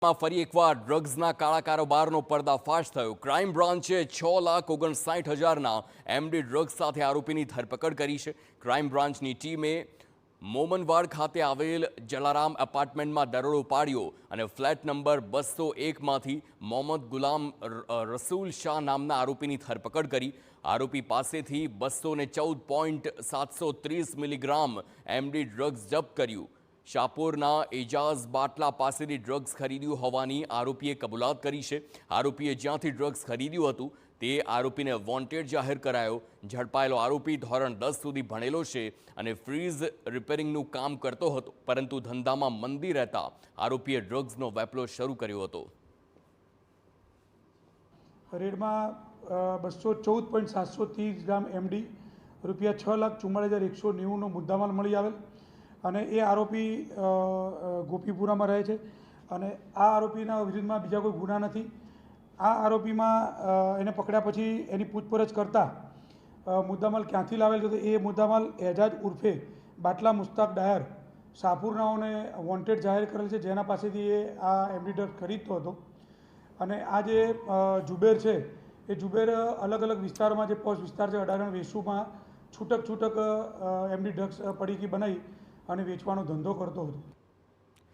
માં ફરી એકવાર ડ્રગ્સના કાળા કારોબારનો પર્દાફાશ થયો। ક્રાઇમ બ્રાન્ચે 6,59,000ના એમડી ડ્રગ્સ સાથે આરોપીની ધરપકડ કરી છે। ક્રાઇમ બ્રાન્ચની ટીમે મોમનવાડ ખાતે આવેલ જલારામ એપાર્ટમેન્ટમાં દરોડો પાડ્યો અને ફ્લેટ નંબર 201માંથી મોહમ્મદ ગુલામ રસૂલ શાહ નામના આરોપીની ધરપકડ કરી। આરોપી પાસેથી 214.730 મિલીગ્રામ એમડી ડ્રગ્સ જપ્ત કર્યું। શાહપુરના એજાઝ બાટલા પાસેથી ડ્રગ્સ ખરીદ્યું હોવાની આરોપીએ કબૂલાત કરી છે। આરોપીએ જ્યાંથી ડ્રગ્સ ખરીદ્યું હતું તે આરોપીને વોન્ટેડ જાહેર કરાયો। ઝડપાયેલો આરોપી ધોરણ 10 સુધી ભણેલો છે અને ફ્રીઝ રિપેરિંગનું કામ કરતો હતો, પરંતુ ધંધામાં મંદી રહેતા આરોપીએ ડ્રગ્સનો વેપલો શરૂ કર્યો હતો। રેડમાં 214.730 ગ્રામ એમડી રૂપિયા 6,44,190નો મુદ્દામાલ મળી આવેલ અને એ આરોપી ગોપીપુરામાં રહે છે અને આ આરોપીના વિરુદ્ધમાં બીજા કોઈ ગુના નથી। આ આરોપીમાં એને પકડ્યા પછી એની પૂછપરછ કરતાં મુદ્દામાલ ક્યાંથી લાવેલ છે તો એ મુદ્દામાલ એજાજ ઉર્ફે બાટલા મુસ્તાક ડાયર શાહપુરનાઓને વોન્ટેડ જાહેર કરેલ છે, જેના પાસેથી એ આ એમડી ડ્રગ્સ ખરીદતો હતો। અને આ જે જુબેર છે એ જુબેર અલગ અલગ વિસ્તારમાં જે પોસ્ટ વિસ્તાર છે અડારણ વેસુમાં છૂટક એમડી ડ્રગ્સ પડીકી બનાવી અને વેચવાનો ધંધો કરતો હતો।